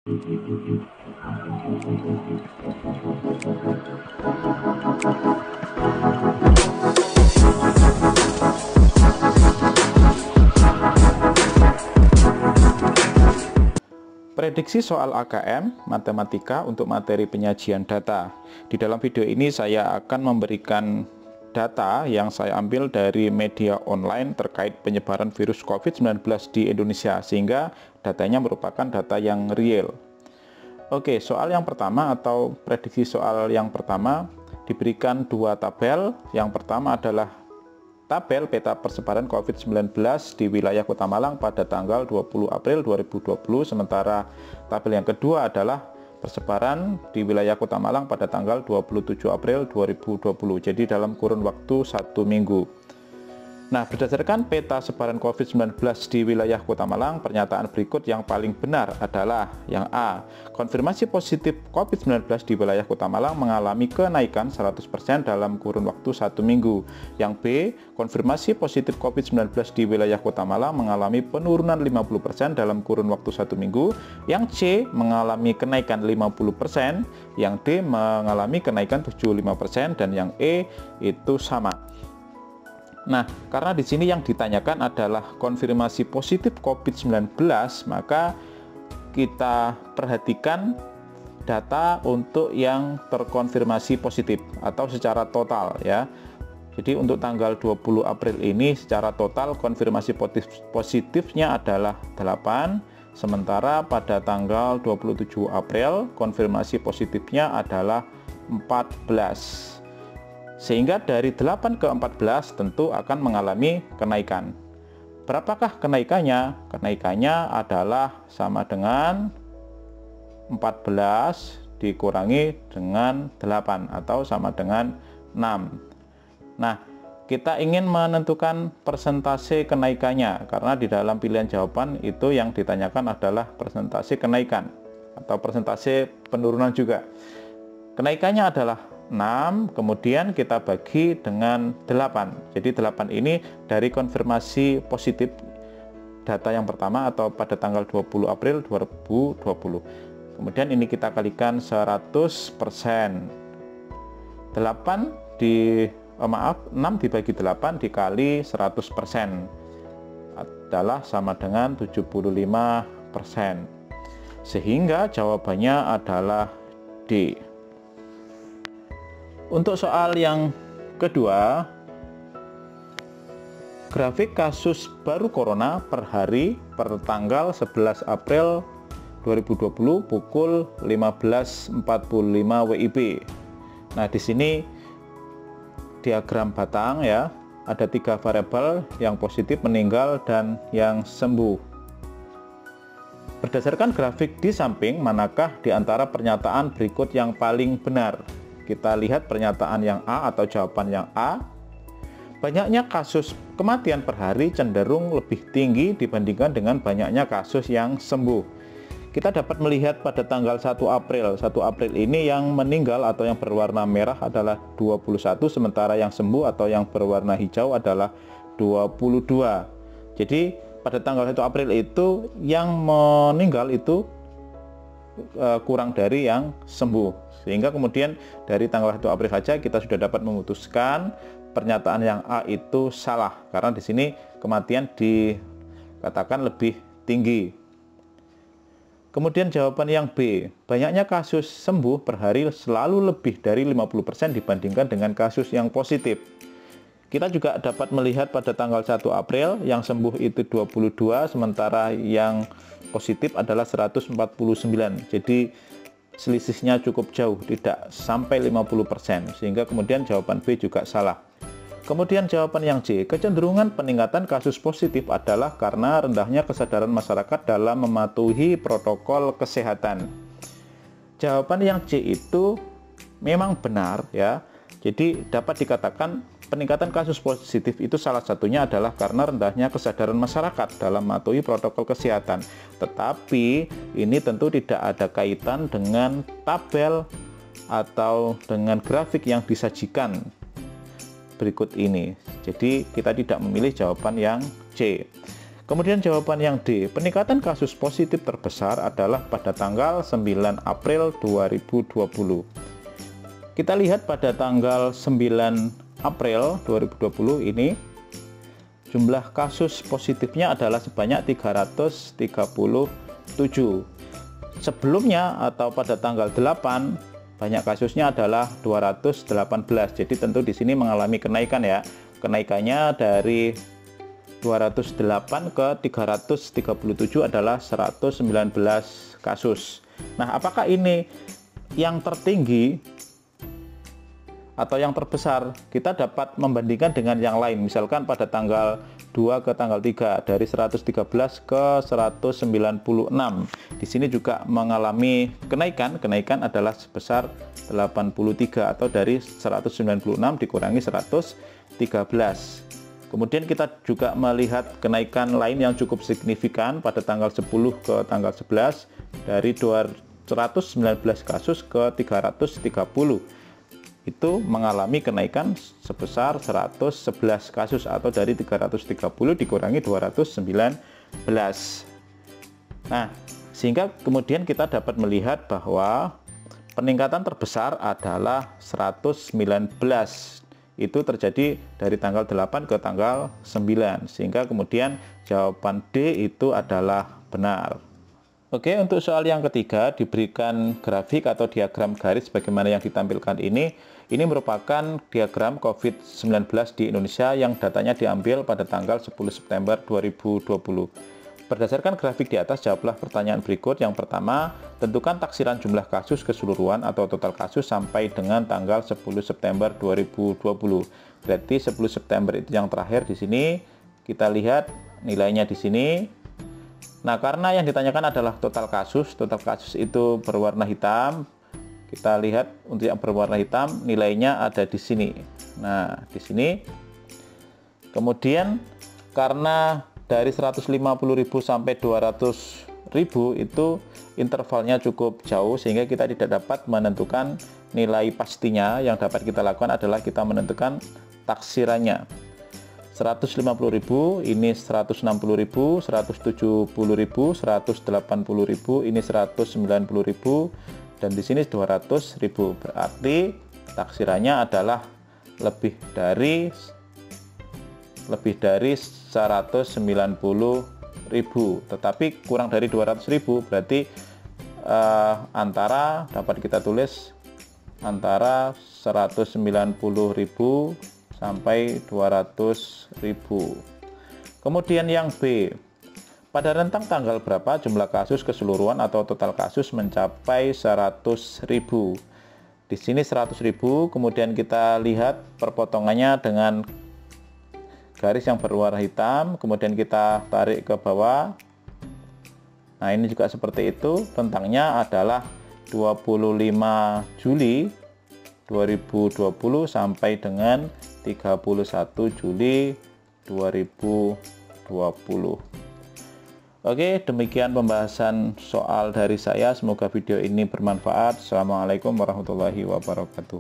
Prediksi soal AKM Matematika untuk materi penyajian data. Di dalam video ini saya akan memberikan data yang saya ambil dari media online terkait penyebaran virus COVID-19 di Indonesia, sehingga datanya merupakan data yang real. Oke, soal yang pertama atau prediksi soal yang pertama diberikan dua tabel. Yang pertama adalah tabel peta persebaran COVID-19 di wilayah Kota Malang pada tanggal 20 April 2020, sementara tabel yang kedua adalah persebaran di wilayah Kota Malang pada tanggal 27 April 2020, jadi dalam kurun waktu 1 minggu. Nah, berdasarkan peta sebaran COVID-19 di wilayah Kota Malang, pernyataan berikut yang paling benar adalah yang A. Konfirmasi positif COVID-19 di wilayah Kota Malang mengalami kenaikan 100% dalam kurun waktu 1 minggu. Yang B. Konfirmasi positif COVID-19 di wilayah Kota Malang mengalami penurunan 50% dalam kurun waktu 1 minggu. Yang C. Mengalami kenaikan 50%. Yang D. Mengalami kenaikan 75%. Dan yang E itu sama. Nah, karena di sini yang ditanyakan adalah konfirmasi positif COVID-19, maka kita perhatikan data untuk yang terkonfirmasi positif atau secara total ya. Jadi untuk tanggal 20 April ini secara total konfirmasi positifnya adalah 8, sementara pada tanggal 27 April konfirmasi positifnya adalah 14. Sehingga dari 8 ke 14 tentu akan mengalami kenaikan. Berapakah kenaikannya? Kenaikannya adalah sama dengan 14 dikurangi dengan 8 atau sama dengan 6. Nah, kita ingin menentukan persentase kenaikannya karena di dalam pilihan jawaban itu yang ditanyakan adalah persentase kenaikan atau persentase penurunan juga. Kenaikannya adalah 6, kemudian kita bagi dengan 8. Jadi 8 ini dari konfirmasi positif data yang pertama atau pada tanggal 20 April 2020. Kemudian ini kita kalikan 100%. 6 dibagi 8 dikali 100% adalah sama dengan 75%. Sehingga jawabannya adalah D. Untuk soal yang kedua, grafik kasus baru corona per hari per tanggal 11 April 2020 pukul 15.45 WIB. Nah, di sini diagram batang ya, ada 3 variabel yang positif, meninggal, dan yang sembuh. Berdasarkan grafik di samping, manakah di antara pernyataan berikut yang paling benar? Kita lihat pernyataan yang A atau jawaban yang A. Banyaknya kasus kematian per hari cenderung lebih tinggi dibandingkan dengan banyaknya kasus yang sembuh. Kita dapat melihat pada tanggal 1 April. 1 April ini yang meninggal atau yang berwarna merah adalah 21, sementara yang sembuh atau yang berwarna hijau adalah 22. Jadi pada tanggal 1 April itu yang meninggal itu kurang dari yang sembuh. Sehingga kemudian dari tanggal 1 April saja kita sudah dapat memutuskan pernyataan yang A itu salah, karena di sini kematian dikatakan lebih tinggi. Kemudian jawaban yang B, banyaknya kasus sembuh per hari selalu lebih dari 50% dibandingkan dengan kasus yang positif. Kita juga dapat melihat pada tanggal 1 April yang sembuh itu 22, sementara yang positif adalah 149. Jadi selisihnya cukup jauh, tidak sampai 50%, sehingga kemudian jawaban B juga salah. Kemudian jawaban yang C, kecenderungan peningkatan kasus positif adalah karena rendahnya kesadaran masyarakat dalam mematuhi protokol kesehatan. Jawaban yang C itu memang benar ya. Jadi dapat dikatakan peningkatan kasus positif itu salah satunya adalah karena rendahnya kesadaran masyarakat dalam mematuhi protokol kesehatan. Tetapi ini tentu tidak ada kaitan dengan tabel atau dengan grafik yang disajikan berikut ini. Jadi kita tidak memilih jawaban yang C. Kemudian jawaban yang D, peningkatan kasus positif terbesar adalah pada tanggal 9 April 2020. Kita lihat pada tanggal 9 April 2020 ini jumlah kasus positifnya adalah sebanyak 337. Sebelumnya atau pada tanggal 8 banyak kasusnya adalah 218. Jadi tentu di sini mengalami kenaikan ya. Kenaikannya dari 208 ke 337 adalah 119 kasus. Nah, apakah ini yang tertinggi atau yang terbesar? Kita dapat membandingkan dengan yang lain. Misalkan pada tanggal 2 ke tanggal 3 dari 113 ke 196. Di sini juga mengalami kenaikan. Kenaikan adalah sebesar 83 atau dari 196 dikurangi 113. Kemudian kita juga melihat kenaikan lain yang cukup signifikan pada tanggal 10 ke tanggal 11 dari 219 kasus ke 330. Itu mengalami kenaikan sebesar 111 kasus atau dari 330 dikurangi 219. Nah, sehingga kemudian kita dapat melihat bahwa peningkatan terbesar adalah 119. Itu terjadi dari tanggal 8 ke tanggal 9, sehingga kemudian jawaban D itu adalah benar. Oke, untuk soal yang ketiga diberikan grafik atau diagram garis bagaimana yang ditampilkan ini. Ini merupakan diagram COVID-19 di Indonesia yang datanya diambil pada tanggal 10 September 2020. Berdasarkan grafik di atas, jawablah pertanyaan berikut. Yang pertama, tentukan taksiran jumlah kasus keseluruhan atau total kasus sampai dengan tanggal 10 September 2020. Berarti 10 September itu yang terakhir di sini. Kita lihat nilainya di sini. Nah, karena yang ditanyakan adalah total kasus itu berwarna hitam. Kita lihat untuk yang berwarna hitam nilainya ada di sini. Nah, di sini. Kemudian karena dari 150.000 sampai 200.000 itu intervalnya cukup jauh, sehingga kita tidak dapat menentukan nilai pastinya. Yang dapat kita lakukan adalah kita menentukan taksirannya. 150.000 ini 160.000, 170.000, 180.000, ini 190.000, dan di sini 200.000. Berarti taksirannya adalah lebih dari 190.000, tetapi kurang dari 200.000. Berarti dapat kita tulis antara 190.000 sampai 200.000. Kemudian yang B, pada rentang tanggal berapa jumlah kasus keseluruhan atau total kasus mencapai 100.000? Di sini 100.000, kemudian kita lihat perpotongannya dengan garis yang berwarna hitam, kemudian kita tarik ke bawah. Nah, ini juga seperti itu. Rentangnya adalah 25 Juli 2020 sampai dengan 31 Juli 2020. Oke, demikian pembahasan soal dari saya. Semoga video ini bermanfaat. Assalamualaikum warahmatullahi wabarakatuh.